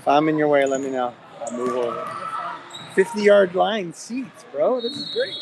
I'm in your way, let me know. I'll move over. 50-yard line seats, bro. This is great.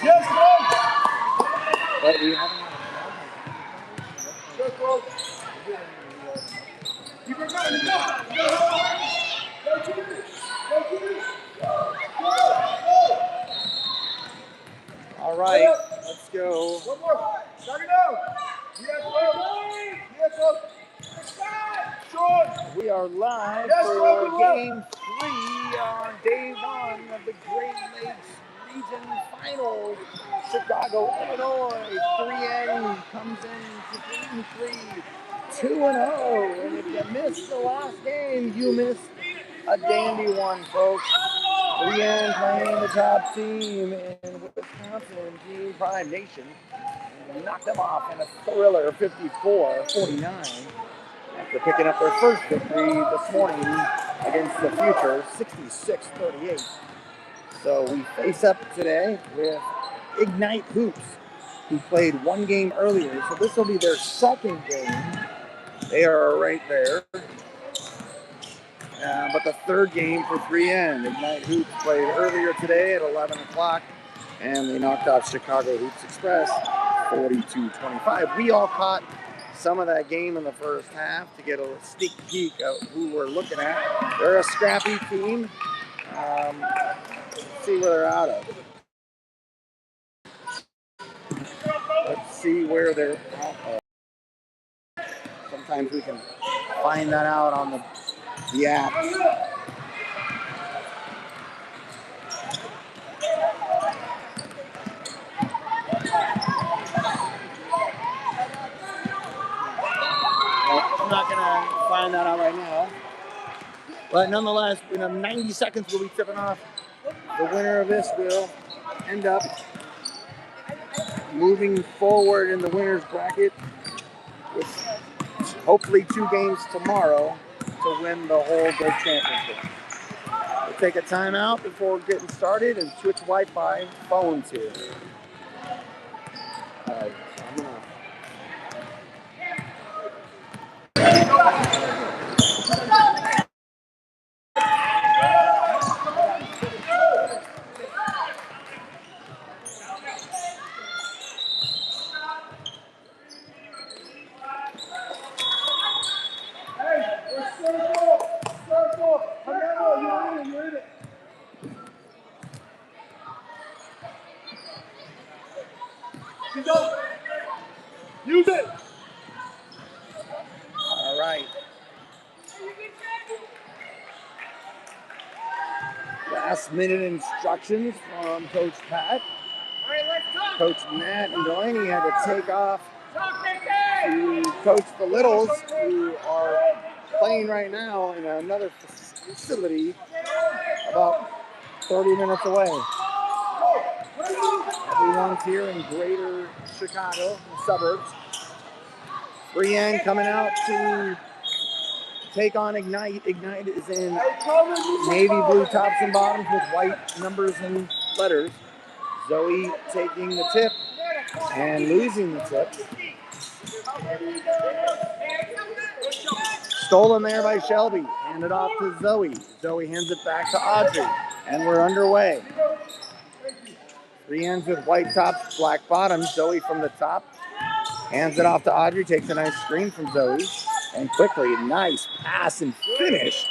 Yeah. But we haven't. All right, let's go. One more. Knock it down. We are live for Game 3 on Day 1 of the Great Lakes Region Finals. Chicago, Illinois, 3N comes in to Game 3, 2-0. And if you missed the last game, you missed a dandy one, folks. 3N playing the top team in Wisconsin, Team Prime Nation, and knocked them off in a thriller 54-49 after picking up their first victory this morning against the Future, 66-38. So we face up today with Ignite Hoops, who played one game earlier. So this will be their second game. They are right there. But the third game for 3N. Ignite Hoops played earlier today at 11 o'clock, and they knocked off Chicago Hoops Express 42-25. We all caught some of that game in the first half to get a sneak peek of who we're looking at. They're a scrappy team. Let's see where they're out of. Let's see where they're out of. Sometimes we can find that out on the app. I'm not going to find that out right now. But nonetheless, in 90 seconds, we'll be tipping off. The winner of this will end up moving forward in the winner's bracket with hopefully 2 games tomorrow to win the whole Big Championship. We'll take a timeout before getting started and switch Wi-Fi phones here. All right, so I'm going to... Use it! All right. Last minute instructions from Coach Pat. All right, let's talk. Coach Matt and Delaney had to take off to coach the Littles, who are playing right now in another facility about 30 minutes away. Everyone's here in greater Chicago, the suburbs. 3N coming out to take on Ignite. Ignite is in navy blue tops and bottoms with white numbers and letters. Zoe taking the tip and losing the tip. Stolen there by Shelby. Handed off to Zoe. Zoe hands it back to Audrey. And we're underway. 3Ns with white tops, black bottoms. Zoe from the top. Hands it off to Audrey. Takes a nice screen from Zoe. And quickly, nice pass and finish.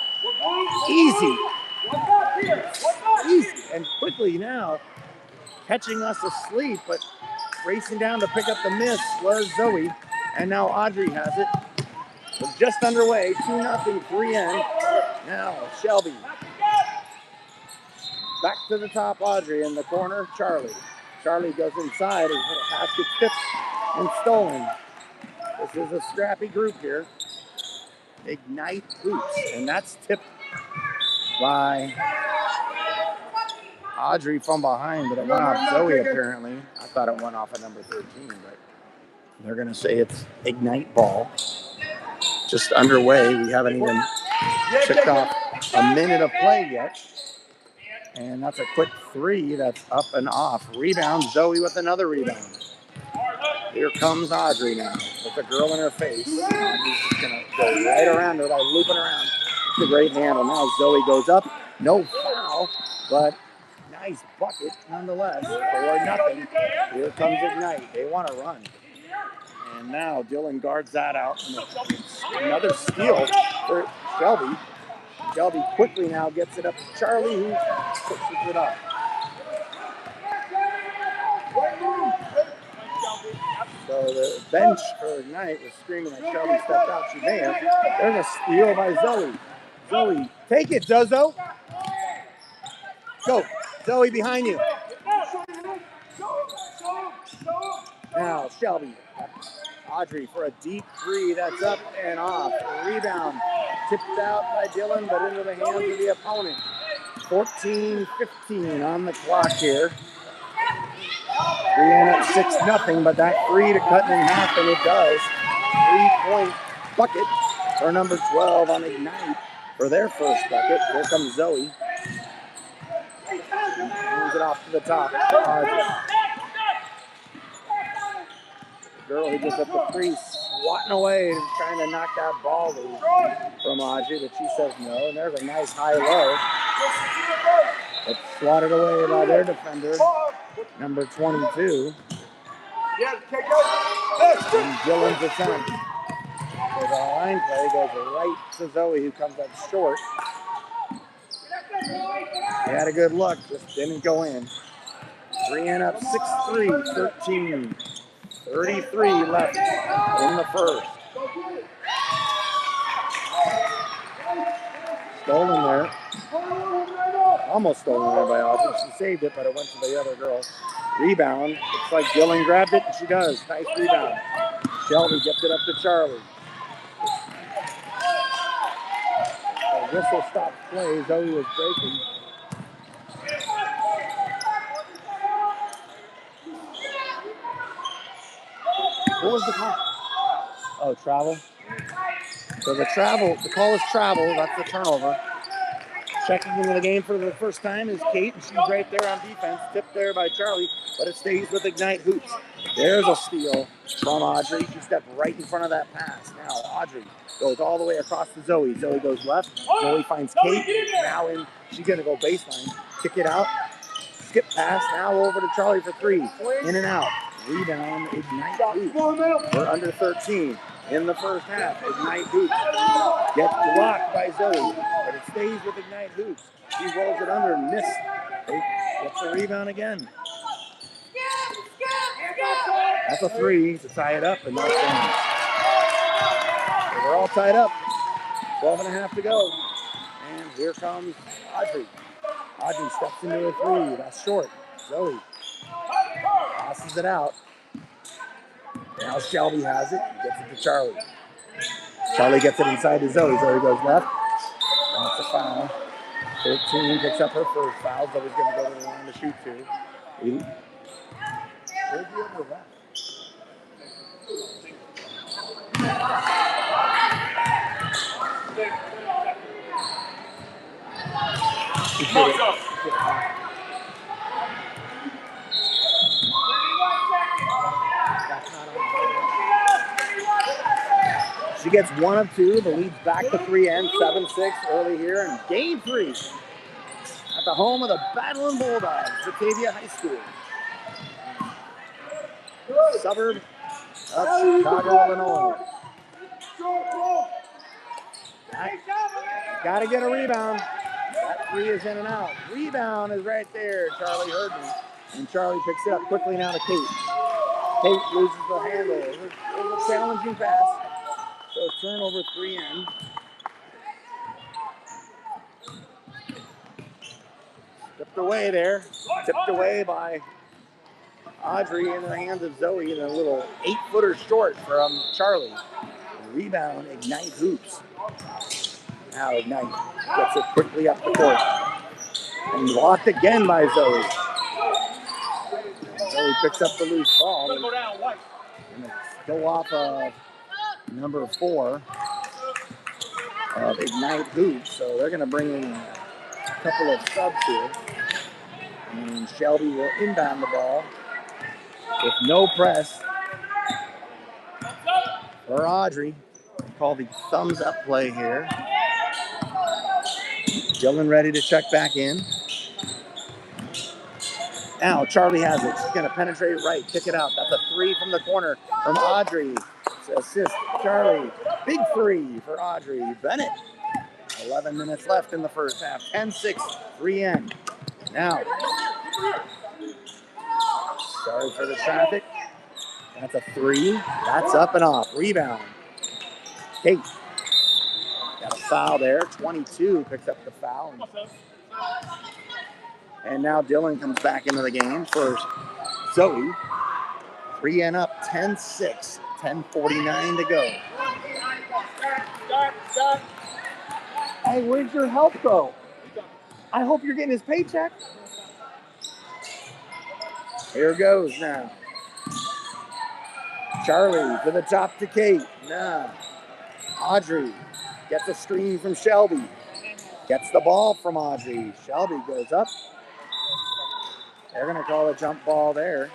Easy. Easy. And quickly now, catching us asleep, but racing down to pick up the miss was Zoe. And now Audrey has it. We're just underway, 2-0, 3N. Now Shelby. Back to the top, Audrey. In the corner, Charlie. Charlie goes inside. His little pass gets tipped and stolen. This is a scrappy group here. Ignite Hoops. And that's tipped by Audrey from behind, but it went off Zoe apparently. I thought it went off at number 13, but they're going to say it's Ignite ball. Just underway. We haven't even ticked off a minute of play yet. And that's a quick three that's up and off. Rebound, Zoe with another rebound. Here comes Audrey now with a girl in her face. Audrey's just going to go right around her by looping around. It's a great handle. Now Zoe goes up. No foul, but nice bucket nonetheless. 4-0. Here comes Ignite. They want to run. And now Dylan guards that out. Another steal for Shelby. Shelby quickly now gets it up to Charlie, who pushes it up. So the bench for Ignite was screaming that Shelby stepped out. She may have. There's a steal by Zoe. Zoe, take it, Zozo. Go. Zoe behind you. Now Shelby. Audrey for a deep three that's up and off. Rebound tipped out by Dylan, but into the hands of the opponent. 14-15 on the clock here. We end up 6-0, but that three to cut it in half, and it does. 3-point bucket for number 12 on Ignite for their first bucket. Here comes Zoe. Moves it off to the top. Girl who just at the crease, swatting away, trying to knock that ball loose from Audrey, but she says no. And there's a nice high-low. It's swatted away by their defender, number 22. And Dylan's attempt. So the line play goes right to Zoe, who comes up short. They had a good look, just didn't go in. 3 up, 6-3, 13. 33 left in the first. Stolen there. Almost stolen there by Audrey. She saved it, but it went to the other girl. Rebound. Looks like Dylan grabbed it, and she does. Nice rebound. Shelby gets it up to Charlie. The whistle stopped play. Zoe was breaking. What was the call? Oh, travel. So the call is travel. That's the turnover. Checking into the game for the first time is Kate, and she's right there on defense. Tipped there by Charlie, but it stays with Ignite Hoops. There's a steal from Audrey. She stepped right in front of that pass. Now Audrey goes all the way across to Zoe. Zoe goes left. Zoe finds Kate. Now she's going to go baseline. Kick it out. Skip pass. Now over to Charlie for three. In and out. Rebound, Ignite Hoops. We're under 13 in the first half. Ignite Hoops gets blocked by Zoe, but it stays with Ignite Hoops. She rolls it under and missed. Gets the rebound again. That's a three to tie it up, and that's in. So we're all tied up. 12.5 to go. And here comes Audrey. Audrey steps into a three. That's short. Zoe passes it out. Now Shelby has it. Gets it to Charlie. Charlie gets it inside to Zoe. Zoe goes left. That's a foul. 13 picks up her first foul. Zoe's going to go to the line to shoot two. Where'd you ever left? She gets 1 of 2. The lead's back to 3 ends. 7-6 early here in game 3 at the home of the Battling Bulldogs, Batavia High School. Suburb of Chicago, Illinois. Got to get a rebound. That three is in and out. Rebound is right there. Charlie heard me. And Charlie picks it up quickly now to Kate. Kate loses the handle. It was a challenging pass. So turnover 3 in. tipped away there. Tipped away by Audrey in the hands of Zoe, and a little 8-footer short from Charlie. Rebound, Ignite Hoops. Now Ignite gets it quickly up the court. And blocked again by Zoe. Zoe picks up the loose ball. And it's still off of number 4 of Ignite Hoops. So they're going to bring in a couple of subs here. And Shelby will inbound the ball with no press for Audrey. They call the thumbs up play here. Dylan ready to check back in. Now Charlie has it. She's going to penetrate right, kick it out. That's a 3 from the corner from Audrey. Assist Charlie. Big 3 for Audrey Bennett. 11 minutes left in the first half. 10-6, 3N. Now, sorry for the traffic. That's a 3. That's up and off. Rebound. Kate. Got a foul there. 22 picks up the foul. And now Dylan comes back into the game for Zoe. 3N up, 10-6. 10:49 to go. Hey, where's your help go? I hope you're getting his paycheck. Here goes now. Charlie to the top to Kate. Nah. Audrey gets a screen from Shelby. Gets the ball from Audrey. Shelby goes up. They're going to call a jump ball there.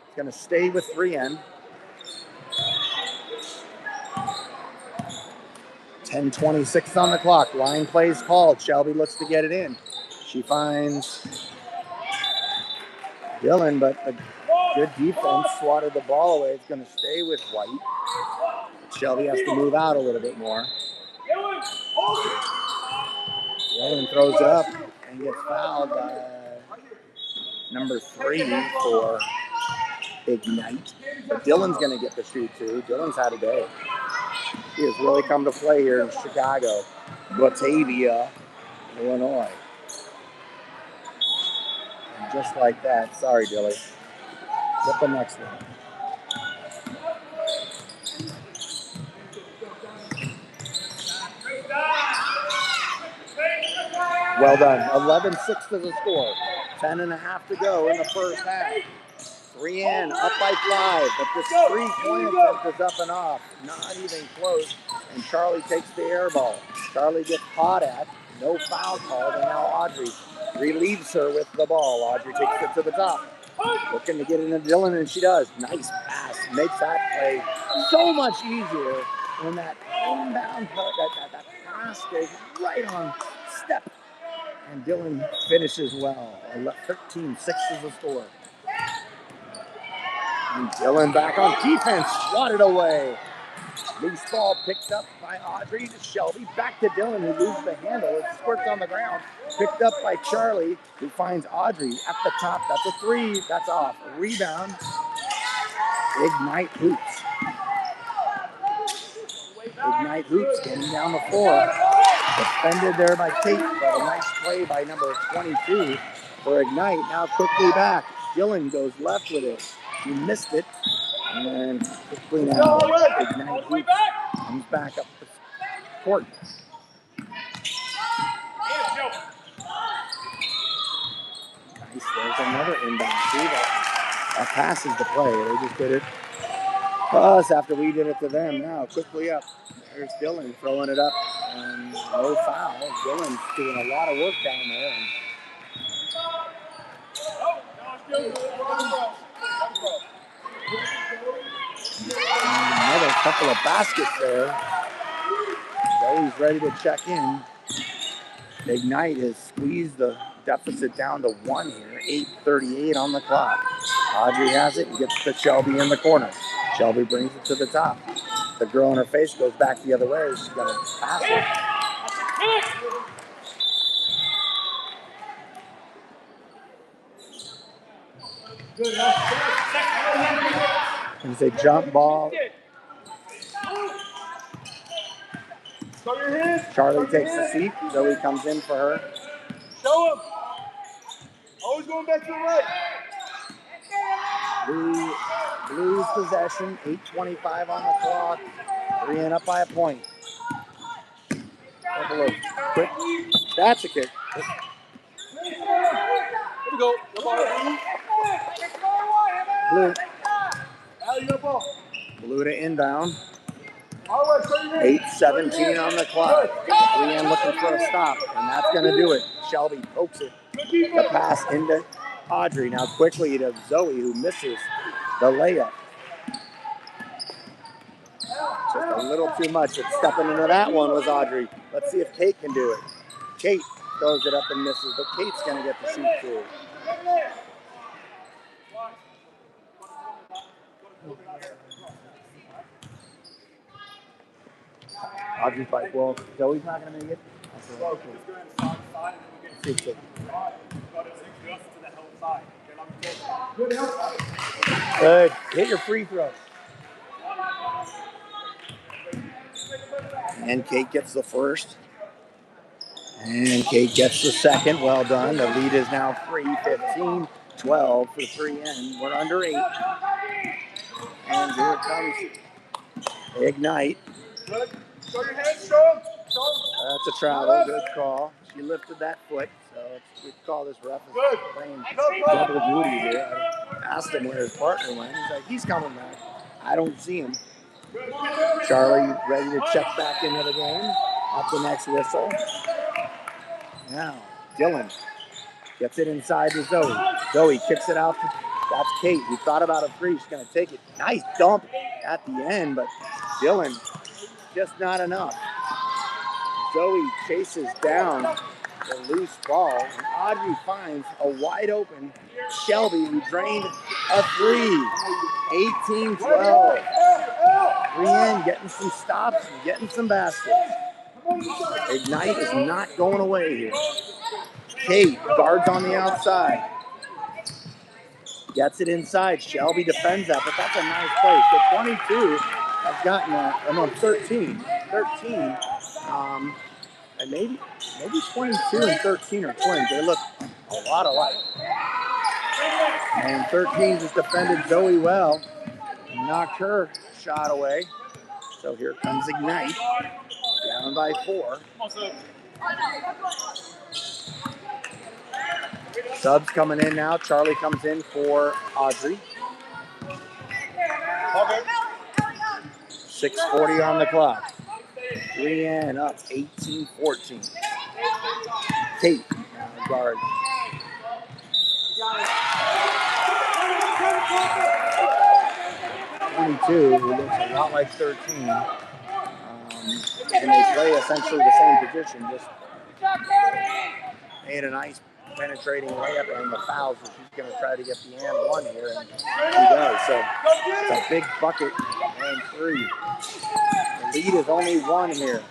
It's going to stay with 3N. 10:26 on the clock. Line plays called. Shelby looks to get it in. She finds Dylan, but a good defense swatted the ball away. It's going to stay with White. Shelby has to move out a little bit more. Dylan throws it up and gets fouled by number 3 for Ignite. But Dylan's going to get the shoot too. Dylan's had a day. He has really come to play here in Chicago, Batavia, Illinois. And just like that, sorry, Dilly. Get the next one. Well done. 11-6 to the score. 10.5 to go in the first half. 3N up by 5, but this 3-point attempt is up and off. Not even close. And Charlie takes the air ball. Charlie gets caught at. No foul called, and now Audrey relieves her with the ball. Audrey takes it to the top. Looking to get it into Dylan, and she does. Nice pass. Makes that play so much easier when that inbound that pass goes right on step. And Dylan finishes well. 13-6 is the score. And Dylan back on defense, swatted away. Loose ball picked up by Audrey to Shelby. Back to Dylan, who loses the handle. It squirts on the ground. Picked up by Charlie, who finds Audrey at the top. That's a 3. That's off. A rebound. Ignite Hoops. Ignite Hoops getting down the floor. Defended there by Kate, but a nice play by number 22 for Ignite. Now quickly back. Dylan goes left with it. He missed it. And quickly now, Ignite Hoops comes back up the court. Nice. There's another inbound too. That passes the play. They just did it to us after we did it to them. Now quickly up. There's Dylan throwing it up. And no foul. Dylan's doing a lot of work down there. Another couple of baskets there. Zoe's ready to check in. Ignite has squeezed the deficit down to 1 here. 8:38 on the clock. Audrey has it and gets to Shelby in the corner. Shelby brings it to the top. The girl in her face goes back the other way. She's going to pass it. It's a jump ball. Charlie takes the seat. Zoe comes in for her. Show him. Always going back to the right. Blues possession. 8:25 on the clock. 3 and up by a point. Quick. That's a kick. Here we go. Blue. Ball. Blue to inbound. 8:17 on the clock. Leanne looking for a stop, and that's going to do it. Shelby pokes it. The pass into Audrey. Now quickly to Zoe, who misses the layup. Just a little too much. But stepping into that one was Audrey. Let's see if Kate can do it. Kate throws it up and misses, but Kate's going to get the shoot too. Audrey's like, well, Zoe's not going to make it. Good. Hit your free throw. And Kate gets the first. And Kate gets the second. Well done. The lead is now 15-12 for 3N. We're under 8. And here it comes. Ignite. Good. Show your hands, show. That's a travel. Good call. She lifted that foot. So we call this ref playing double duty here. I asked him where his partner went. He's like, he's coming back. I don't see him. Charlie ready to check back into the game at the next whistle. Now, Dylan gets it inside to Zoe. Zoe kicks it out. That's Kate, who thought about a three. She's going to take it. Nice dump at the end, but Dylan, just not enough. Zoe chases down the loose ball, and Audrey finds a wide open Shelby, who drained a three. 18-12. 3N getting some stops and getting some baskets. Ignite is not going away here. Kate guards on the outside. Gets it inside. Shelby defends that, but that's a nice play. So 22 has gotten 13. And maybe 22 and 13 are twins. They look a lot alike. And 13 just defended Zoe well. Knocked her shot away. So here comes Ignite. Down by 4. Subs coming in now. Charlie comes in for Audrey. 6:40 on the clock. 3N up 18-14. Kate guard. Who looks a lot like 13. And they play essentially the same position, just made a nice penetrating layup and the foul, so she's going to try to get the and one here, and she does. So it's a big bucket and 3. The lead is only 1 here.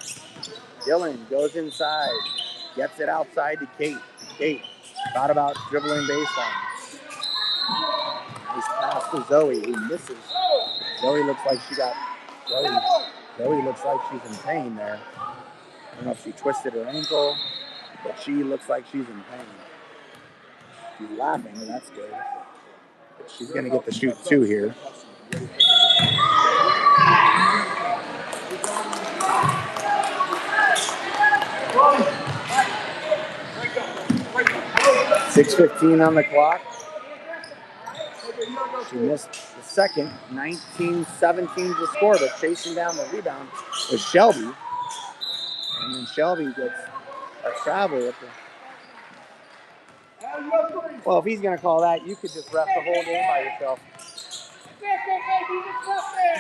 Dylan goes inside, gets it outside to Kate. Kate thought about dribbling baseline. Nice pass to Zoe, who misses. Zoe looks like she's in pain there. I don't know if she twisted her ankle, but she looks like she's in pain. She's laughing, and that's good. But she's going to get the shoot 2 here. .6:15 on the clock. She missed the second. 19-17 to score, but chasing down the rebound was Shelby. And then Shelby gets a travel at the... Well, if he's going to call that, you could just ref the whole game by yourself. You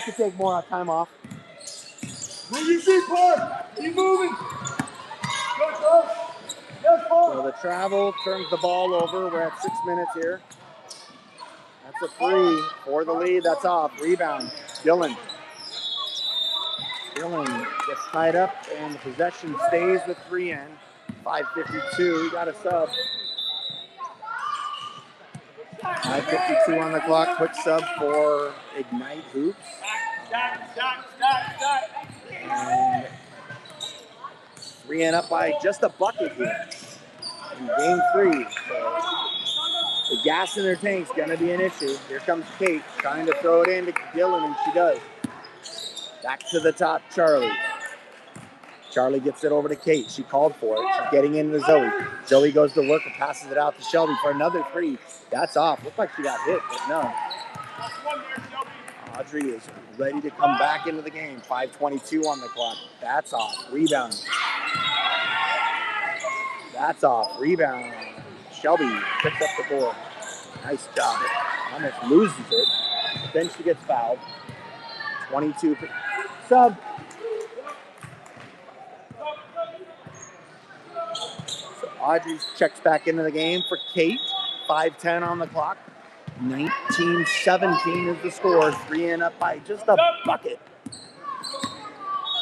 could take more time off. Move your feet, Park. Keep moving. So the travel turns the ball over. We're at 6 minutes here. That's a 3 for the lead. That's off. Rebound. Dylan gets tied up, and the possession stays with 3N. 5:52. Got a sub. 5:52 on the clock. Quick sub for Ignite Hoops. And 3N up by just a bucket here in game 3. So the gas in their tank's gonna be an issue. Here comes Kate trying to throw it in to Dylan, and she does. Back to the top, Charlie. Charlie gets it over to Kate. She called for it. She's getting into Zoe. Zoe goes to work and passes it out to Shelby for another 3. That's off. Looked like she got hit, but no. Audrey is ready to come back into the game. 5:22 on the clock. That's off. Rebound. That's off. Rebound. Shelby picks up the board. Nice job. Almost loses it. But then she gets fouled. 22. Sub. So Audrey checks back into the game for Kate. 5:10 on the clock. 19-17 is the score. 3N up by just a bucket.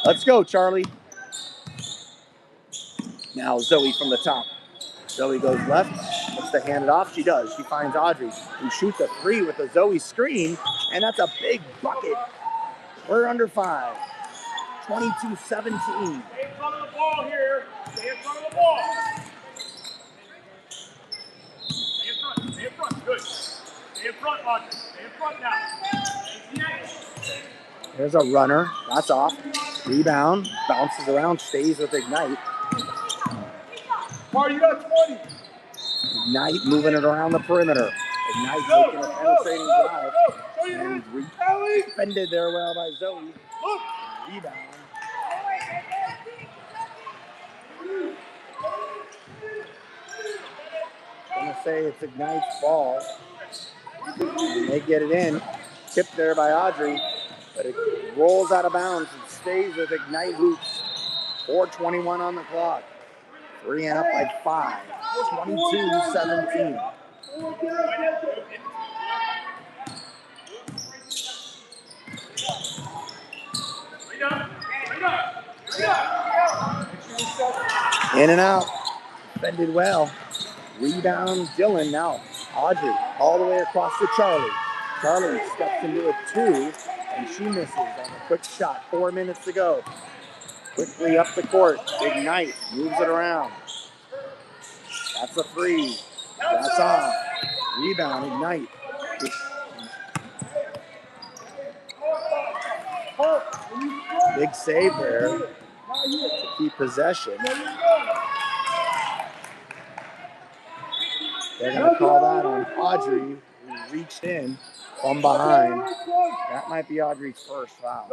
Let's go, Charlie. Now Zoe from the top. Zoe goes left, looks to hand it off. She does. She finds Audrey, who shoots a 3 with a Zoe screen, and that's a big bucket. We're under 5. 22-17. Stay in front of the ball here. Stay in front of the ball. Stay in front. Stay in front. Good. Stay in front, Audrey. Stay in front now. There's a runner. That's off. Rebound. Bounces around. Stays with Ignite. Mar, you got 20. Ignite moving it around the perimeter. Ignite taking a penetrating drive. And defended there well by Zoe. Rebound. Gonna say it's Ignite's ball. And they get it in. Tipped there by Audrey. But it rolls out of bounds and stays with Ignite hoops. 4:21 on the clock. 3N up by 5. 22-17. In and out. Defended well. Rebound Dylan now. Audrey all the way across to Charlie. Charlie steps into a 2, and she misses on a quick shot. 4 minutes to go. Quickly up the court. Ignite moves it around. That's a 3. That's off. Rebound, Ignite. Big save there to keep possession. They're going to call that on Audrey, who reached in from behind. That might be Audrey's first foul.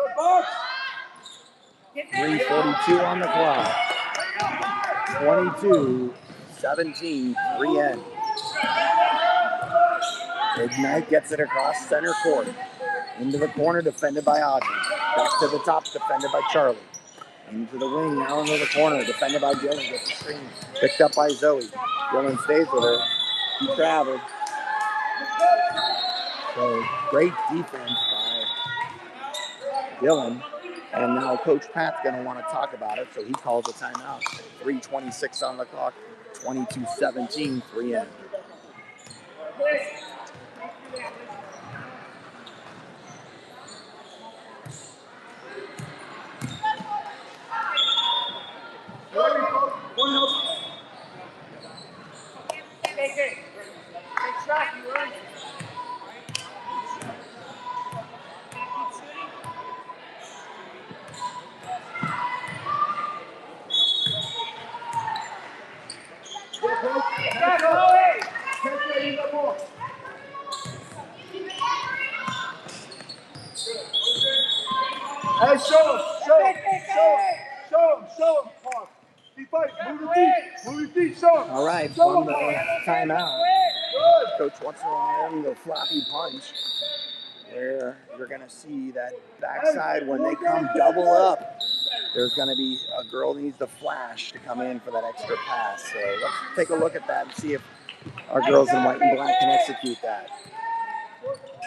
3:42 on the clock. 22-17, 3N. Ignite gets it across center court. Into the corner, defended by Audrey. Back to the top, defended by Charlie. Into the wing, now into the corner, defended by Dylan. Gets the screen, picked up by Zoe. Dylan stays with her. He traveled. So great defense by Dylan. And now Coach Pat's going to want to talk about it, so he calls a timeout. 3:26 on the clock, 22-17, 3N. Hey, show him. Keep fighting. Move your feet, show him. All right, from the timeout. Coach wants to run the floppy punch, where you're going to see that backside when they come double up. There's going to be a girl that needs to flash to come in for that extra pass. So let's take a look at that and see if our girls in white and black can execute that.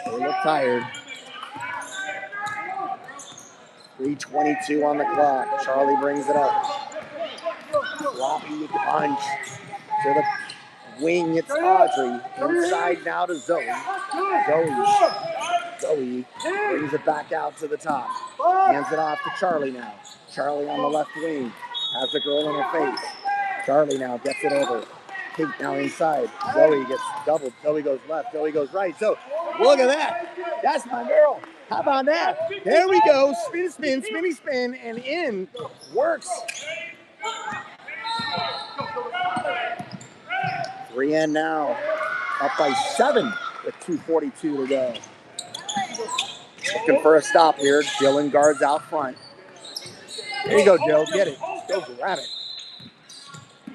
They look tired. 3:22 on the clock. Charlie brings it up. Floppy punch to the wing. It's Audrey. Inside now to Zoe. Zoe brings it back out to the top. Hands it off to Charlie now. Charlie on the left wing. Has the girl in her face. Charlie now gets it over. Kate now inside. Zoe gets doubled. Zoe goes left. Zoe goes right. So look at that. That's my girl. How about that? There we go. Spin, spin, spinny spin, and in. Works. 3N now. Up by 7 with 2:42 to go. Looking for a stop here. Dylan guards out front. There you go, Jill. Get it. Go grab it.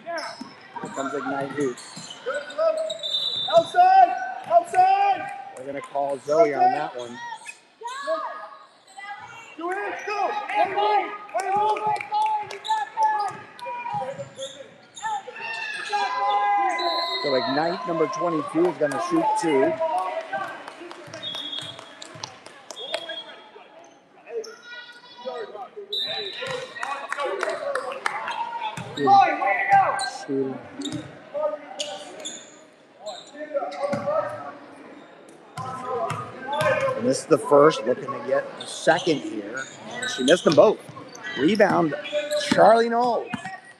Here comes Ignite Hoops. Outside! Outside! We're going to call Zoe on that one. Go in, go! So Ignite number 22 is going to shoot 2. Shooting. And this is the first, looking to get a second here. And she missed them both. Rebound, Charlie Knowles.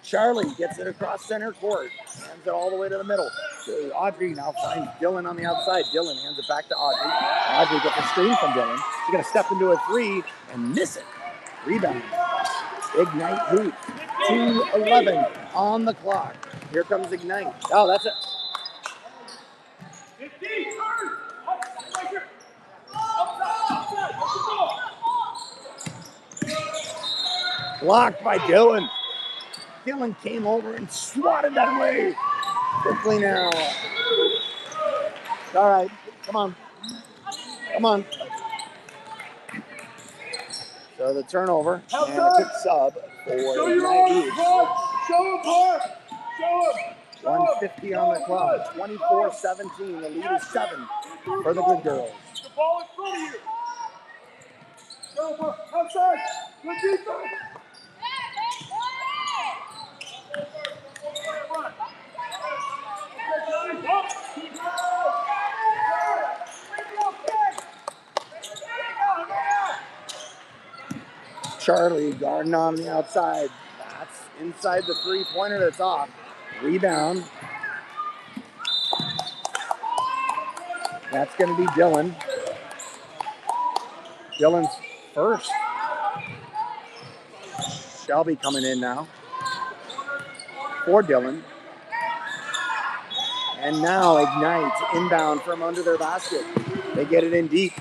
Charlie gets it across center court. Hands it all the way to the middle. Audrey now finds Dylan on the outside. Dylan hands it back to Audrey. Audrey gets a screen from Dylan. She's going to step into a 3 and miss it. Rebound. Ignite Hoops. 2:11 on the clock. Here comes Ignite. Oh, that's it. Blocked by Dylan. Dylan came over and swatted that away. Quickly now. All right, come on. Come on. So the turnover and a quick sub for Ignite Hoops. Show him, Clark! Show him! 150 on the clock. 24-17. The lead is 7 for the good girls. The ball in front of you. Go, outside. Good defense. Charlie guarding on the outside. That's inside the 3-pointer that's off. Rebound. That's going to be Dylan. Dylan's first. Shelby coming in now for Dylan. And now Ignite inbound from under their basket. They get it in deep.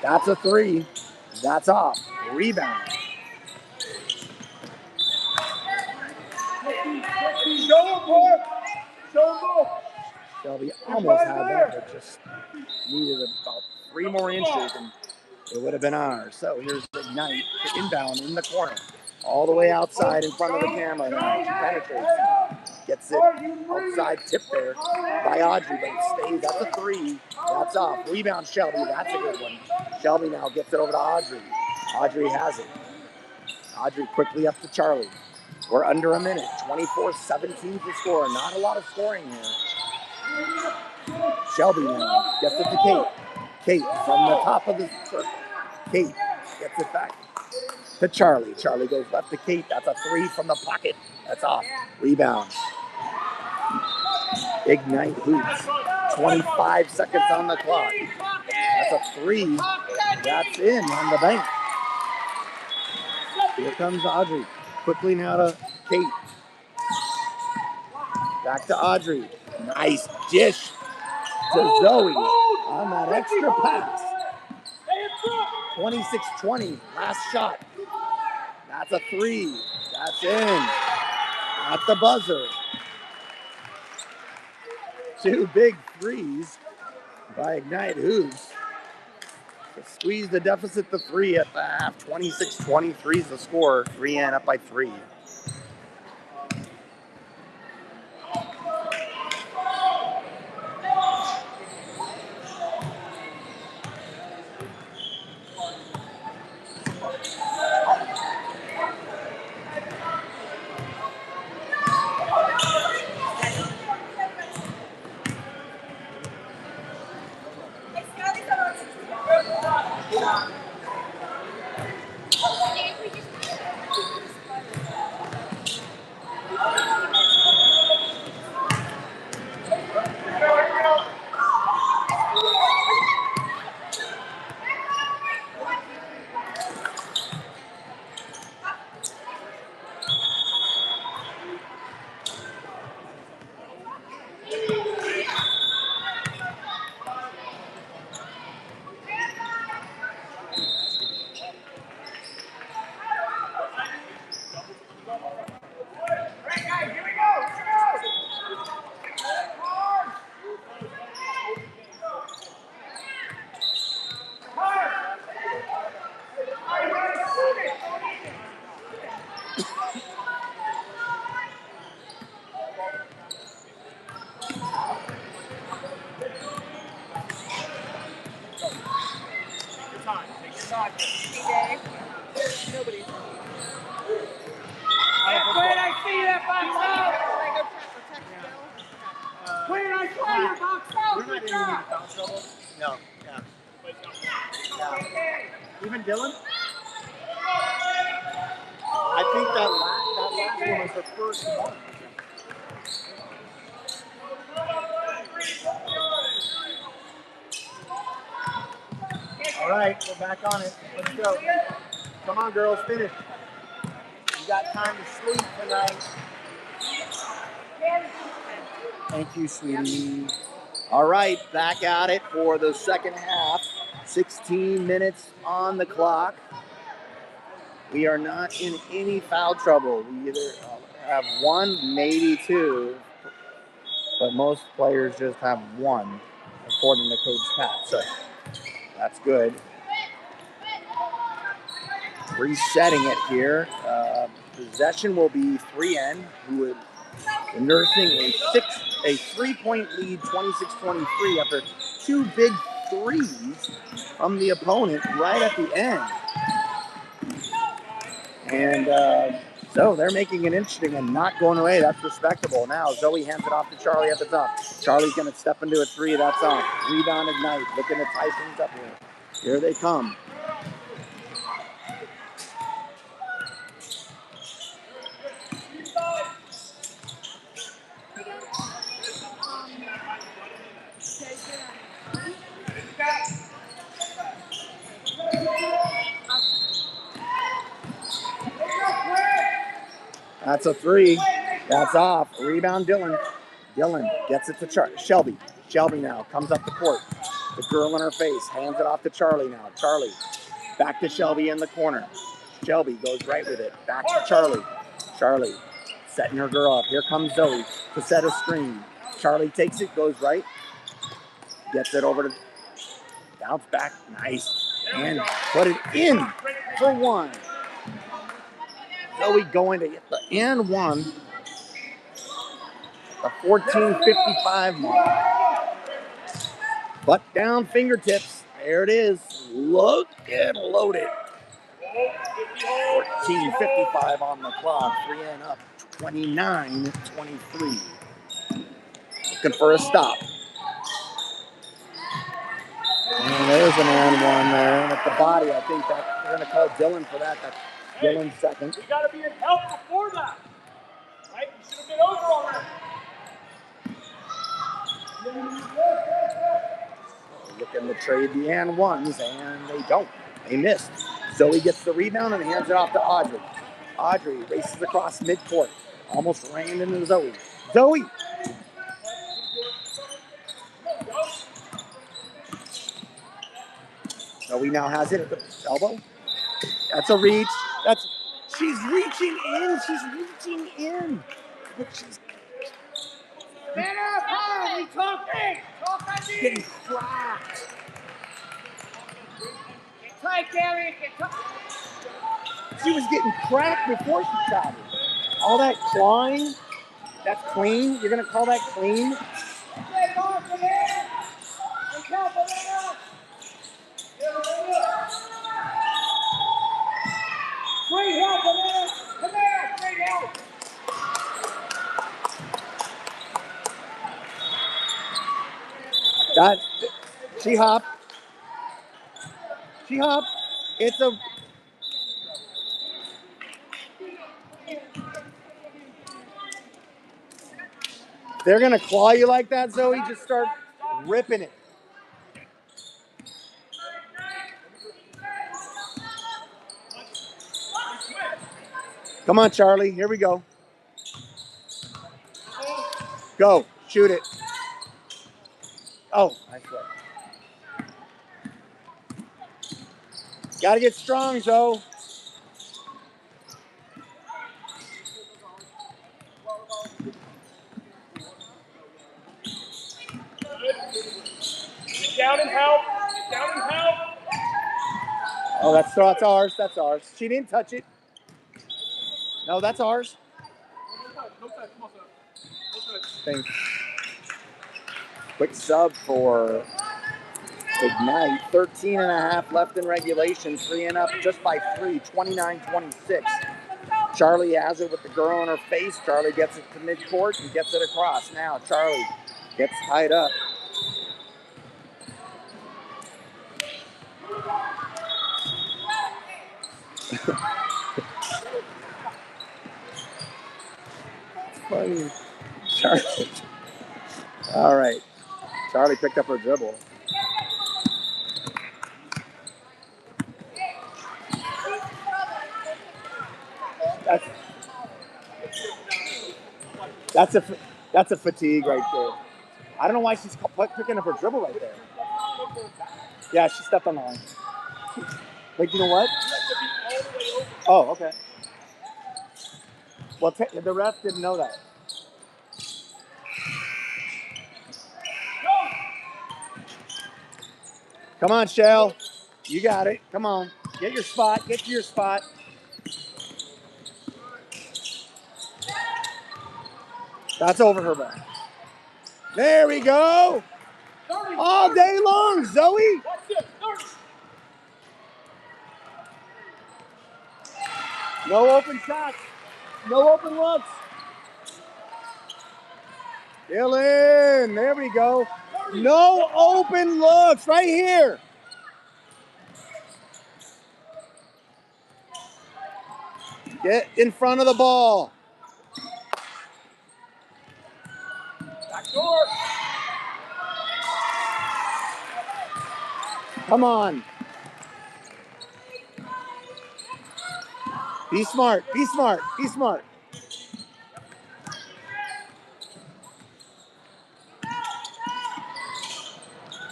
That's a 3. That's off. Rebound. Shelby almost had that, but just needed about 3 more inches and it would have been ours. So here's Ignite inbound in the corner. All the way outside in front of the camera now. She penetrates. Gets it outside tip there by Audrey, but it stays. That's a 3. That's off. Rebound Shelby. That's a good one. Shelby now gets it over to Audrey. Audrey has it. Audrey quickly up to Charlie. We're under a minute. 24-17 to score. Not a lot of scoring here. Shelby now gets it to Kate. Kate from the top of the circle. Kate gets it back to Charlie. Charlie goes left to Kate. That's a 3 from the pocket. That's off. Rebound. Ignite Hoops. 25 seconds on the clock. That's a 3. That's in on the bank. Here comes Audrey. Quickly now to Kate. Back to Audrey. Nice dish to Zoe on that extra pass. 26-20. Last shot. That's a 3. That's in. At the buzzer. 2 big 3s by Ignite Hoops. Squeeze the deficit to 3 at the half. 26-23 is the score. 3N up by 3. Dylan? I think that last one was the first one. All right, we're back on it. Let's go. Come on, girls, finish. You got time to sleep tonight. Thank you, sweetie. All right, back at it for the second half. 16 minutes on the clock. We are not in any foul trouble. We either have one, maybe two, but most players just have one, according to Coach Pat. So that's good. Resetting it here. Possession will be 3N, who is nursing a 3-point lead, 26-23, after two big threes from the opponent right at the end. And so they're making it interesting and not going away. That's respectable. Now Zoe hands it off to Charlie at the top. Charlie's going to step into a three. That's off. Rebound Ignite. Looking to tie things up here. Here they come. That's a three. That's off. Rebound Dylan. Dylan gets it to Shelby. Shelby now comes up the court. The girl in her face hands it off to Charlie now. Charlie back to Shelby in the corner. Shelby goes right with it. Back to Charlie. Charlie setting her girl up. Here comes Zoe to set a screen. Charlie takes it, goes right. Gets it over to bounce back. Nice. And put it in for one. Zoe going to get the and one. The 14:55 mark. Butt down fingertips. There it is. Look and load it. 14:55 on the clock. 3N up. 29-23. Looking for a stop. And there's an and one there. And at the body, I think that they're going to call Dylan for that. That's Dylan's second. You got to be in help before that. Right? You should have been over already. Looking to trade the and ones, and they don't. They missed. Zoe gets the rebound and hands it off to Audrey. Audrey races across midcourt. Almost ran into Zoe. Zoe! Zoe now has it at the elbow. That's a reach. She's reaching in. She's reaching in. But she's getting cracked. She was getting cracked before she shot it. All that clawing, that's clean? You're going to call that clean? Great help, Amanda. Come here, great help. She hopped. She hopped. It's a... They're going to claw you like that, Zoe? Just start ripping it. Come on, Charlie. Here we go. Go. Shoot it. Oh, I swear. Gotta get strong, Zoe. Get down and help. Get down and help. Oh, that's ours. That's ours. She didn't touch it. No, that's ours. Thanks. Quick sub for Ignite. 13.5 left in regulation. 3N up just by 3. 29-26. Charlie has it with the girl in her face. Charlie gets it to midcourt and gets it across. Now Charlie gets tied up. Funny. Charlie. All right. Charlie picked up her dribble. That's a fatigue right there. I don't know why she's picking up her dribble right there. Yeah, she stepped on the line. Like, you know what? Oh, okay. Well, the ref didn't know that. Come on, Shell. You got it. Come on. Get your spot. Get to your spot. That's over her back. There we go. All day long, Zoe. No open shots. No open looks. Dylan. There we go. No open looks right here. Get in front of the ball. Back door. Come on. Be smart. Be smart. Be smart.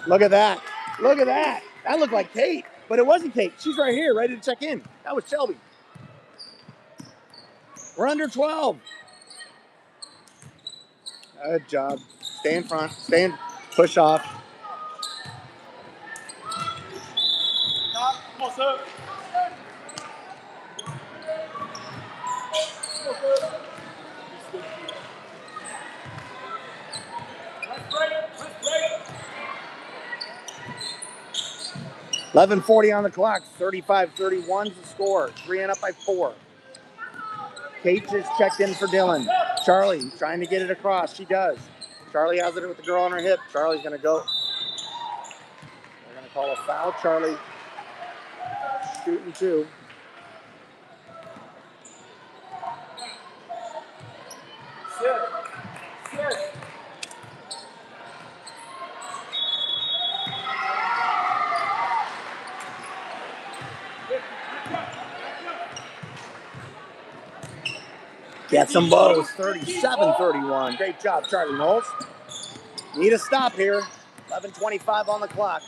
Look at that. Look at that. That looked like Kate, but it wasn't Kate. She's right here, ready to check in. That was Shelby. We're under 12. Good job. Stay in front. Stay in. Push off. Come on, sir. 11:40 on the clock. 35-31 is the score. 3 and up by 4. Kate just checked in for Dylan. Charlie trying to get it across. She does. Charlie has it with the girl on her hip. Charlie's going to go. They're going to call a foul. Charlie shooting 2. Sit. Get some bows. 37-31. Great job, Charlie Knowles. Need a stop here. 11:25 on the clock.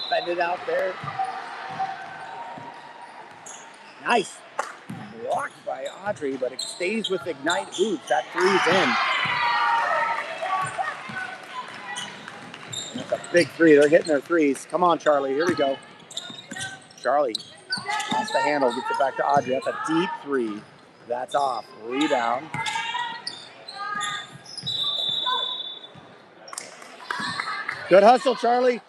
Defended out there. Nice. Blocked by Audrey, but it stays with Ignite Hoops. That 3's in. That's a big 3. They're hitting their 3s. Come on, Charlie. Here we go. Charlie lost the handle. Gets it back to Audrey. That's a deep 3. That's off. Rebound. Good hustle, Charlie.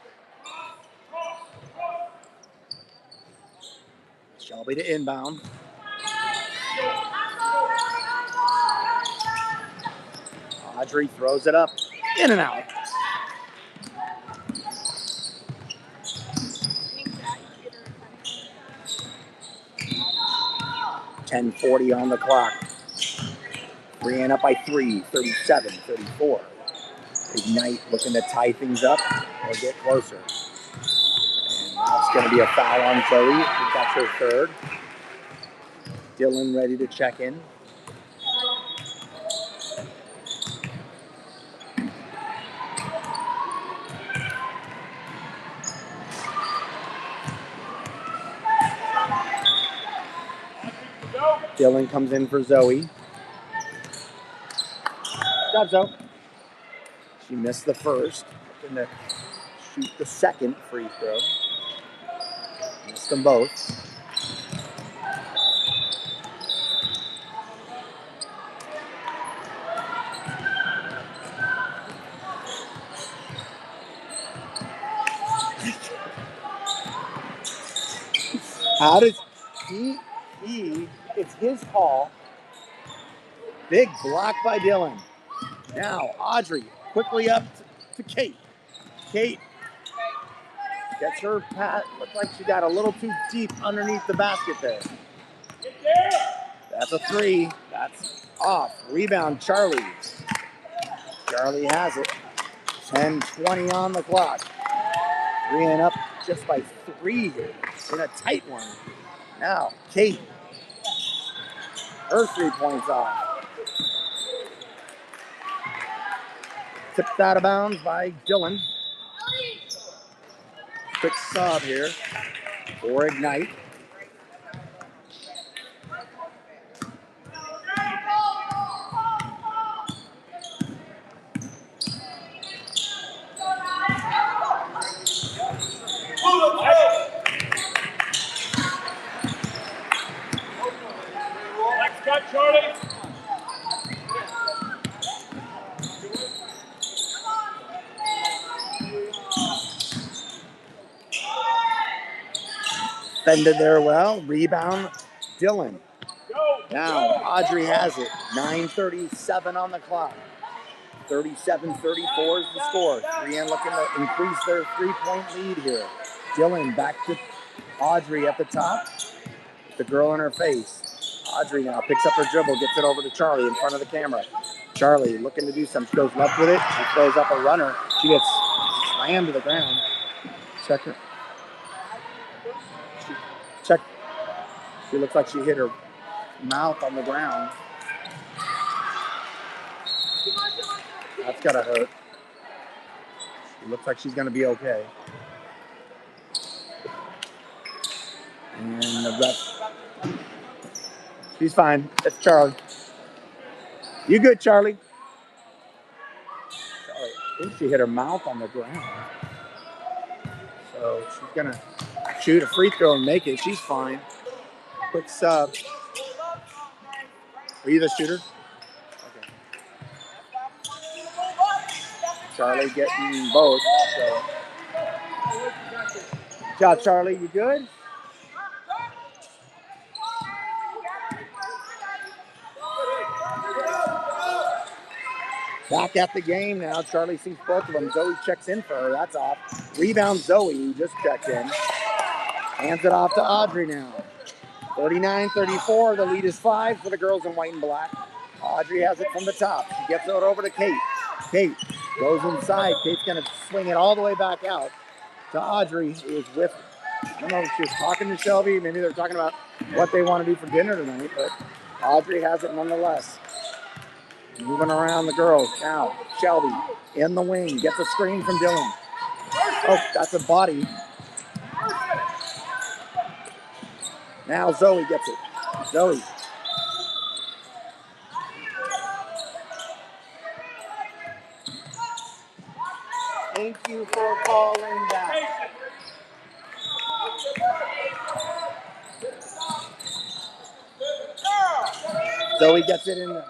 Shelby to inbound. Audrey throws it up. In and out. .10:40 on the clock. 3 and up by 3. 37-34. Ignite looking to tie things up or get closer. And that's going to be a foul on Zoe. I think that's her 3rd. Dylan ready to check in. Dylan comes in for Zoe. Good job, Zoe. She missed the first. Looking to shoot the second free throw. Missed them both. How does he, it's his call. Big block by Dylan. Now, Audrey quickly up to Kate. Kate Gets her pat. Looks like she got a little too deep underneath the basket there. That's a three. That's off. Rebound, Charlie. Charlie has it. 10-20 on the clock. Brienne up just by 3 here in a tight one. Now, Kate. Her 3 points off. Tipped out of bounds by Dylan. Quick sub here for Ignite. Next cut, Charlie. Defended there well. Rebound, Dylan. Now, Audrey has it. 9:37 on the clock. 37-34 is the score. Brienne looking to increase their 3-point lead here. Dylan back to Audrey at the top. The girl in her face. Audrey now picks up her dribble, gets it over to Charlie in front of the camera. Charlie looking to do something. She goes left with it. She throws up a runner. She gets slammed to the ground. Check her. Check. She looks like she hit her mouth on the ground. That's gotta hurt. It looks like she's gonna be okay. And the ref. She's fine. It's Charlie. You good, Charlie? Charlie, I think she hit her mouth on the ground. So she's gonna shoot a free throw and make it. She's fine. Quick sub. Are you the shooter? Okay. Charlie getting both. So. Good job, Charlie. You good? Back at the game now. Charlie sees both of them. Zoe checks in for her. That's off. Rebound Zoe, who just checked in. Hands it off to Audrey now. 39-34. The lead is 5 for the girls in white and black. Audrey has it from the top. She gets it over to Kate. Kate goes inside. Kate's going to swing it all the way back out to Audrey, who is with, I don't know if she was talking to Shelby. Maybe they're talking about what they want to do for dinner tonight, but Audrey has it nonetheless. Moving around the girls. Now, Shelby in the wing. Gets a screen from Dylan. Oh, that's a body. Now Zoe gets it. Zoe. Thank you for calling that. Zoe gets it in there.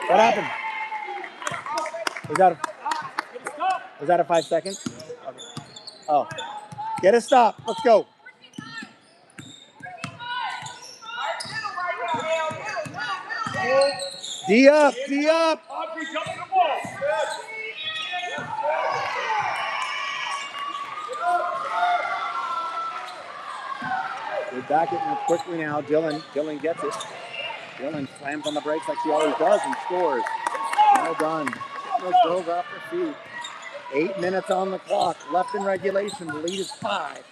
What happened? Was that a 5 second? Okay. Oh. Get a stop. Let's go. D up. D up. We're back it quickly now. Dylan gets it. Dylan slams on the brakes like she always does and scores. Well done. Those girls off their feet. 8 minutes on the clock. Left in regulation. The lead is 5.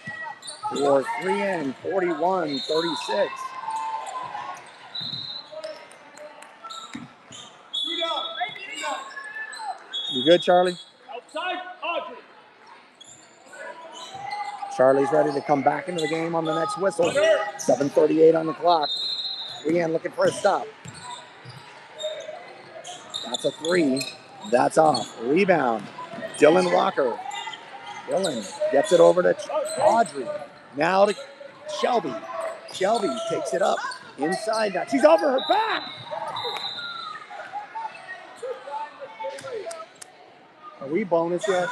For 3N, 41-36. You good, Charlie? Outside, Audrey. Charlie's ready to come back into the game on the next whistle. 7:38 on the clock. 3N looking for a stop. That's a 3. That's off. Rebound. Dylan Walker. Dylan gets it over to Audrey. Now to Shelby. Shelby takes it up inside now. She's over her back. Are we bonus yet?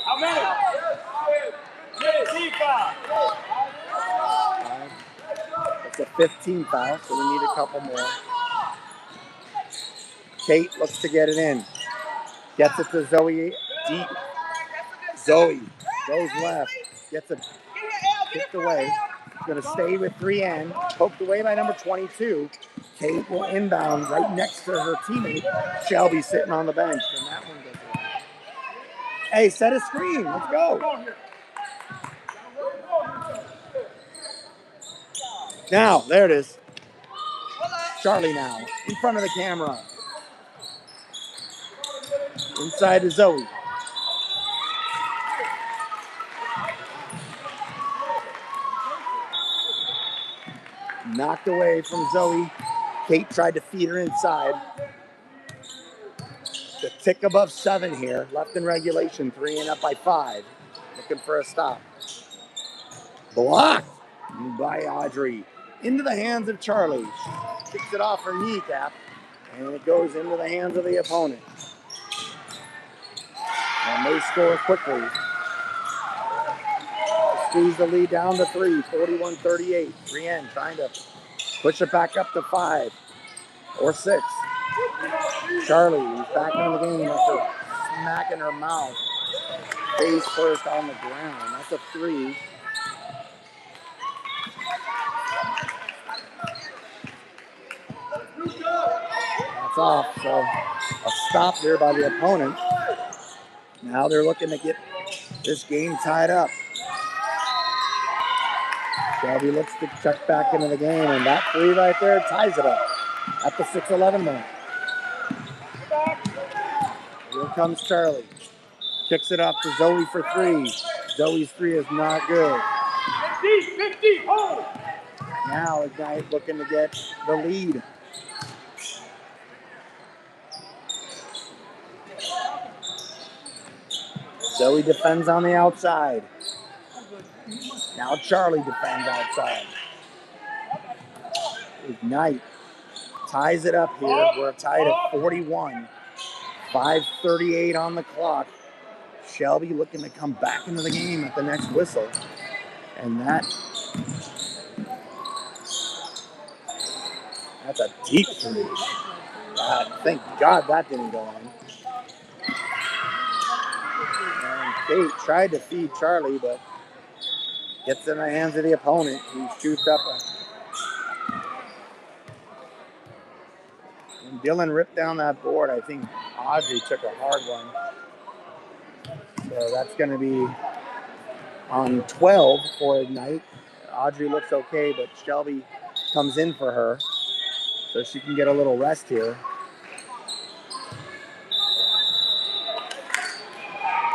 How many? It's a 15 foul, so we need a couple more. Kate looks to get it in. Gets it to Zoe deep. Zoe goes left. Gets it kicked away. Going to stay with 3N. Poked away by number 22. Kate will inbound right next to her teammate, Shelby, sitting on the bench. And that one goes away. Hey, set a screen. Let's go. Now, there it is. Charlie now, in front of the camera. Inside to Zoe. Knocked away from Zoe. Kate tried to feed her inside. The tick above 7 here. Left in regulation. 3 up by 5. Looking for a stop. Blocked by Audrey. Into the hands of Charlie. Kicks it off her kneecap. And it goes into the hands of the opponent. And they score quickly. Squeeze the lead down to 3. 41-38. 3N trying to push it back up to 5 or 6. Charlie is back in the game after smacking her mouth face first on the ground. That's a 3. That's off. So a stop there by the opponent. Now they're looking to get this game tied up. Shelby looks to check back into the game, and that 3 right there ties it up at the 6-11 mark. Here comes Charlie. Kicks it up to Zoe for 3. Zoe's 3 is not good. 50, hold! Now Ignite looking to get the lead. Zoe defends on the outside. Now Charlie defends outside. Ignite ties it up here. We're tied at 41. 5:38 on the clock. Shelby looking to come back into the game at the next whistle. And that's a deep 3. Thank God that didn't go in. And Kate tried to feed Charlie, but gets in the hands of the opponent. He shoots up. When Dylan ripped down that board, I think Audrey took a hard one. So that's going to be on 12 for Ignite. Audrey looks okay, but Shelby comes in for her so she can get a little rest here.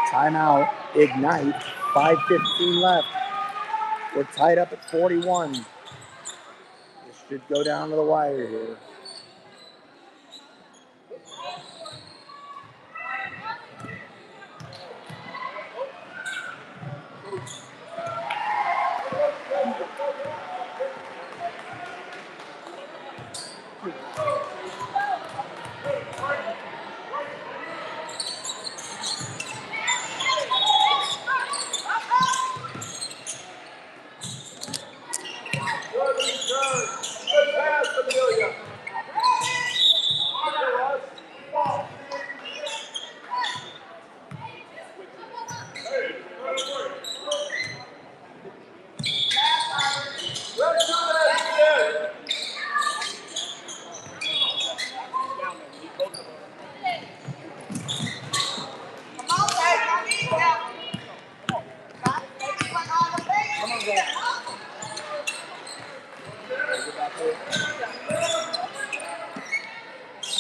Timeout, Ignite, 5:15 left. We're tied up at 41. This should go down to the wire here.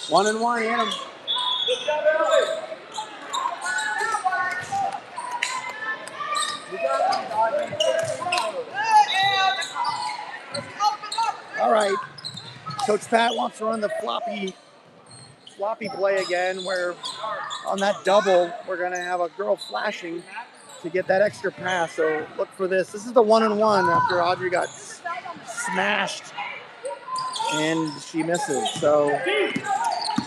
One and one, hit him. All right. Coach Pat wants to run the floppy play again, where on that double, we're going to have a girl flashing to get that extra pass. So look for this. This is the 1-and-1 after Audrey got smashed and she misses. So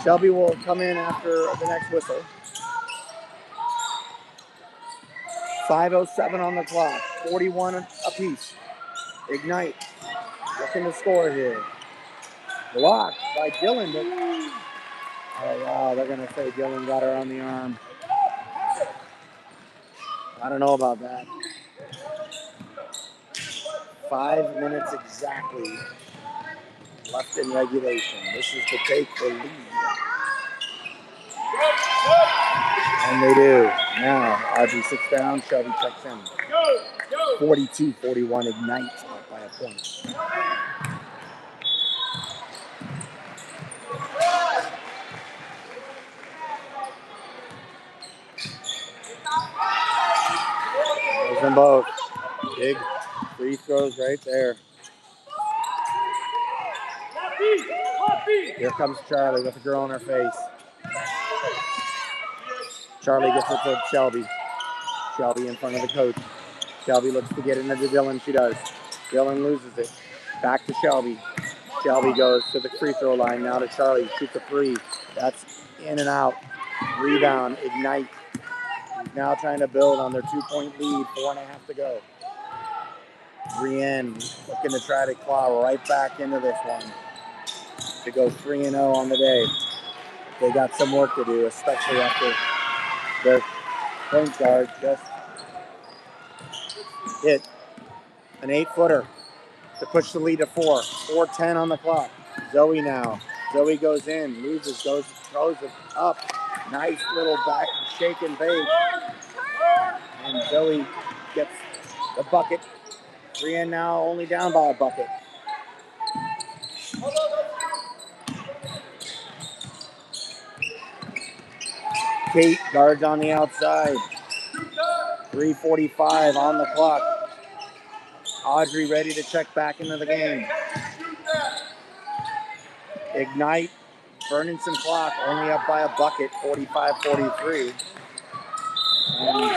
Shelby will come in after the next whistle. 5:07 on the clock, 41 apiece. Ignite looking to score here. Blocked by Dylan, but Oh, wow, they're going to say Dylan got her on the arm. I don't know about that. 5 minutes exactly left in regulation. This is to take the lead. And they do. Now, Audrey sits down, Shelby checks in. 42-41, Ignite up by a point. There's them both. Big free throws right there. Here comes Charlie with a girl on her face. Charlie gets it to Shelby. Shelby in front of the coach. Shelby looks to get into Dylan. She does. Dylan loses it. Back to Shelby. Shelby goes to the free throw line. Now to Charlie. Shoots a three. That's in and out. Rebound. Ignite. He's now trying to build on their 2-point lead. 4.5 to go. Brienne looking to try to claw right back into this one to go 3-0 on the day. They got some work to do, especially after their point guard just hit an 8-footer to push the lead to 4. 4:10 on the clock. Zoe now. Zoe goes in, loses, throws it up. Nice little back shake and bake. And Zoe gets the bucket. Brienne now only down by a bucket. Kate guards on the outside. 3:45 on the clock. Audrey ready to check back into the game. Ignite, burning some clock, only up by a bucket, 45-43. And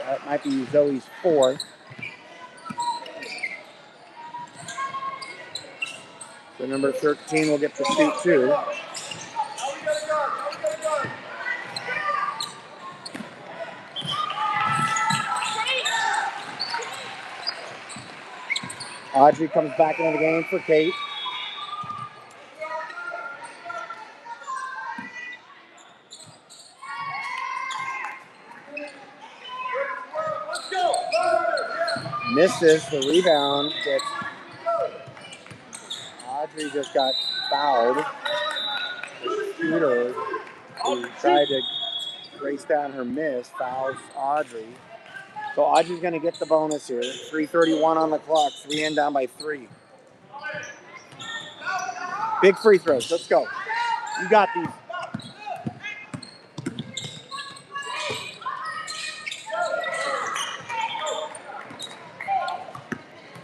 that might be Zoe's 4th. So number 13 will get to shoot 2. Audrey comes back into the game for Kate. Misses the rebound. Audrey just got fouled. The shooter who tried to race down her miss fouls Audrey. So Audrey's going to get the bonus here. 3:31 on the clock. 3 down by 3. Big free throws. Let's go. You got these.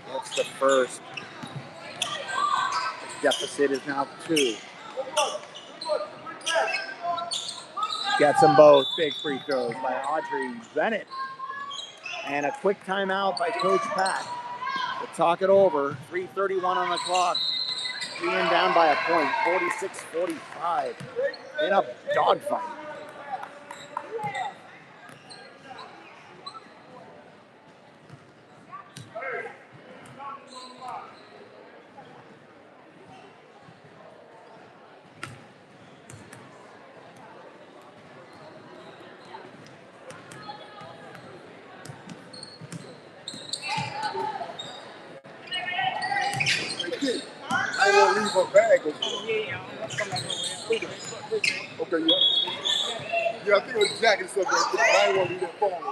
That's the first. The deficit is now 2. Gets them both. Big free throws by Audrey Bennett. And a quick timeout by Coach Pat to talk it over. 3:31 on the clock. 3 down by a point. 46-45. In a dogfight. I won't leave her bag. Okay, yeah. Yeah, I think it was jacket stuff. I won't leave that phone.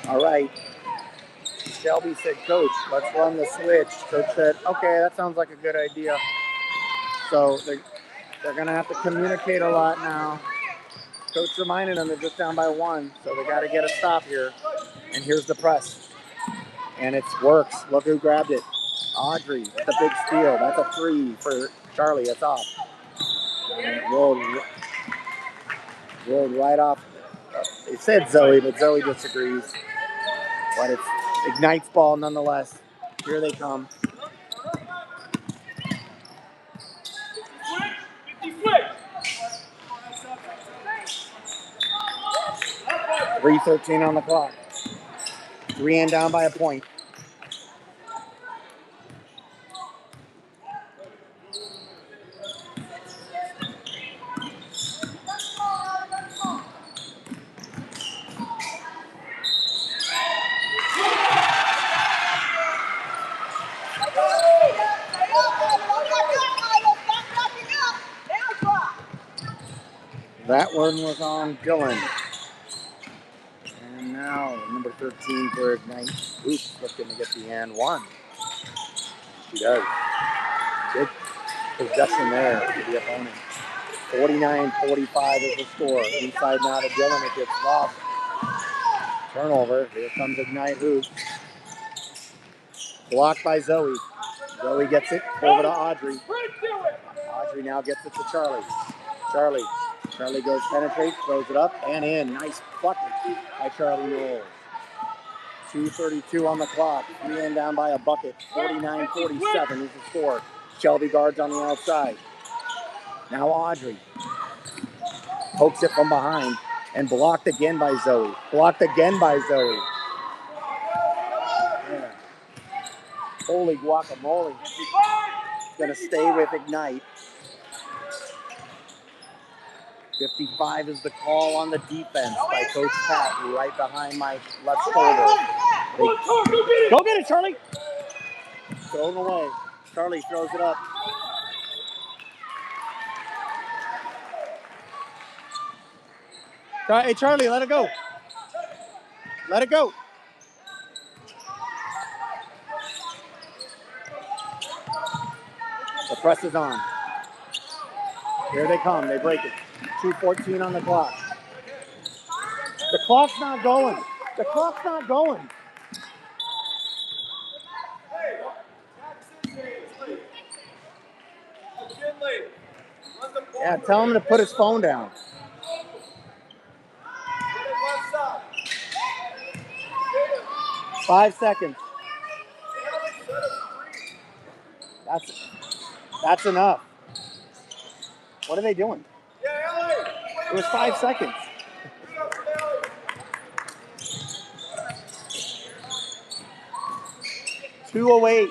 All right. Shelby said, Coach, let's run the switch. Coach said, okay, that sounds like a good idea. So they're going to have to communicate a lot now. Coach reminded them they're just down by 1, so they got to get a stop here. And here's the press. And it works. Look who grabbed it. Audrey with a big steal. That's a 3 for Charlie. It's off. And rolled right off. They said Zoe, but Zoe disagrees. But it's Ignite's ball nonetheless. Here they come. 3:13 on the clock. 3 and down by a point. That one was on Dylan. And now number 13 for Ignite. Oops, looking to get the and one. She does. Good possession there for the opponent. 49-45 is the score. Inside now to Dylan. It gets lost. Turnover. Here comes Ignite Hoops. Blocked by Zoe. Zoe gets it over to Audrey. Audrey now gets it to Charlie. Charlie goes, penetrates, throws it up, and in. Nice bucket by Charlie Knowles. 2:32 on the clock. 3 and down by a bucket. 49-47 is the score. Shelby guards on the outside. Now Audrey pokes it from behind and blocked again by Zoe. Yeah. Holy guacamole. It's going to stay with Ignite. 55 is the call on the defense by Coach Pat, right behind my left shoulder. Go get it, Charlie! Thrown away. Charlie throws it up. Hey, Charlie, let it go. Let it go. The press is on. Here they come. They break it. 2:14 on the clock. The clock's not going. Yeah, tell him to put his phone down. Five seconds. That's enough. What are they doing? It was 5 seconds. .208.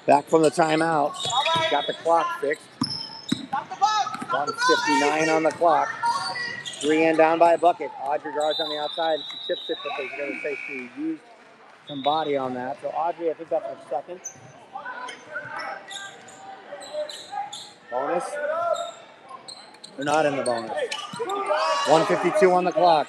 Back from the timeout. Got the clock fixed. 1:59 on the clock. 3 and down by a bucket. Audrey guards on the outside. She tips it, but they're going to say she used some body on that. So Audrey, I think that's her second. Bonus. They're not in the bonus. 1:52 on the clock.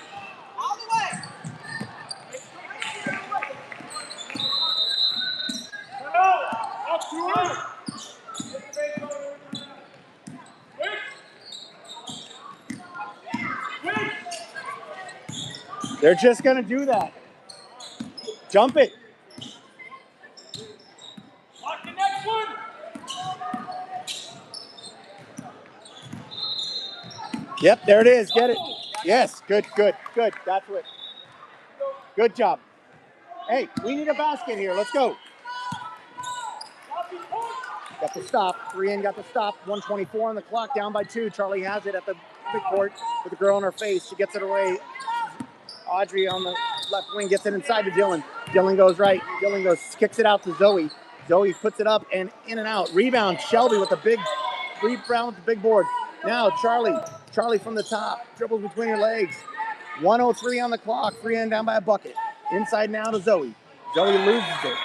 They're just going to do that. Jump it. Lock the next one. Yep, there it is. Get it. Yes, good. That's it. Good job. Hey, we need a basket here. Let's go. Got the stop. 3 and got the stop. 1:24 on the clock. Down by 2. Charlie has it at the midcourt with the girl on her face. She gets it away. Audrey on the left wing gets it inside to Dylan. Dylan goes right. Dylan kicks it out to Zoe. Zoe puts it up and in and out. Rebound. Shelby with a big rebound with the big board. Now Charlie from the top. Dribbles between her legs. 1:03 on the clock. 3 and down by a bucket. Inside now to Zoe. Zoe loses it.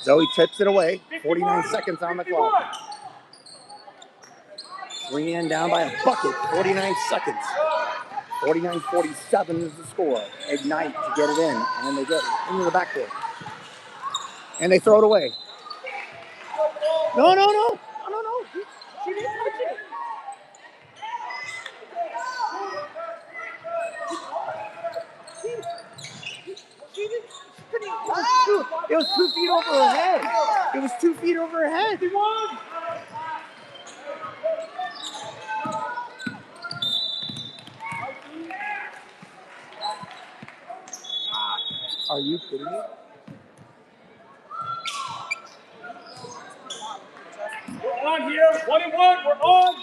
Zoe tips it away. 49 seconds on the clock. 3N down by a bucket. 49 seconds. 49-47 is the score. Ignite to get it in, and then they get into the backcourt. And they throw it away. No. She didn't touch it. It was 2 feet over her head. It was 2 feet over her head. Are you kidding me? We're on here. 1-1. We're on.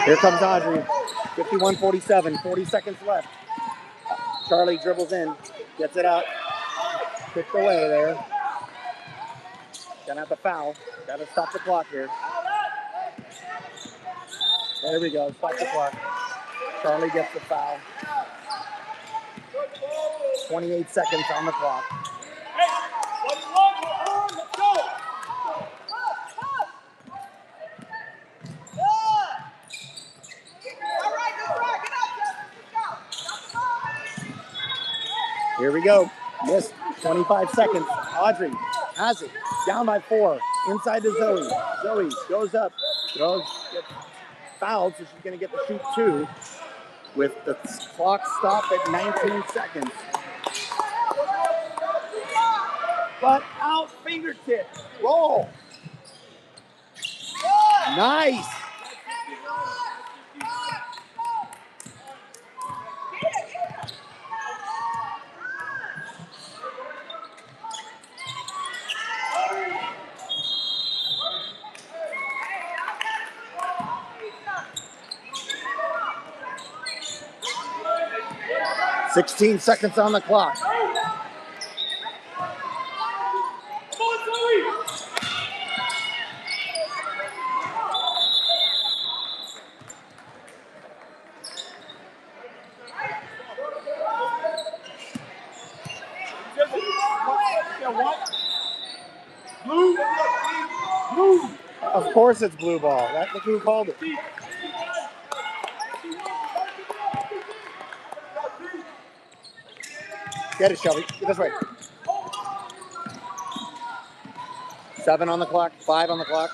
Here comes Audrey. 51-47. 40 seconds left. Charlie dribbles in. Gets it out. Kicked away there. Gonna have to foul. Gotta stop the clock here. There we go. Stop the clock. Charlie gets the foul. 28 seconds on the clock. Hey, 1-1. We're on. Let's go. Here we go. Missed. 25 seconds. Audrey has it. Down by 4. Inside to Zoe. Zoe goes up. Throws. Gets fouled, so she's going to get the shoot 2. With the clock stopped at 19 seconds. But out fingertip. Roll. Nice. $16 seconds on the clock. Blue. Of course it's blue ball. Look who called it. Get it, Shelby. Get this way. 7 on the clock. 5 on the clock.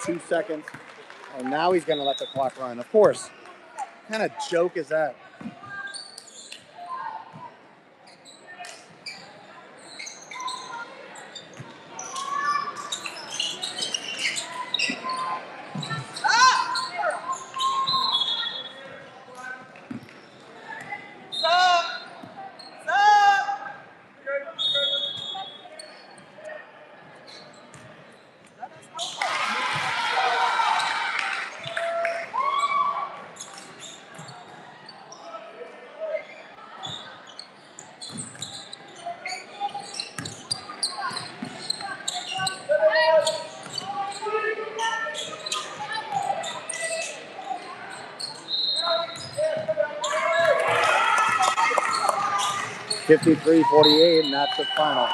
2 seconds. Oh, now he's going to let the clock run. Of course. What kind of joke is that? $53-48, and that's the final.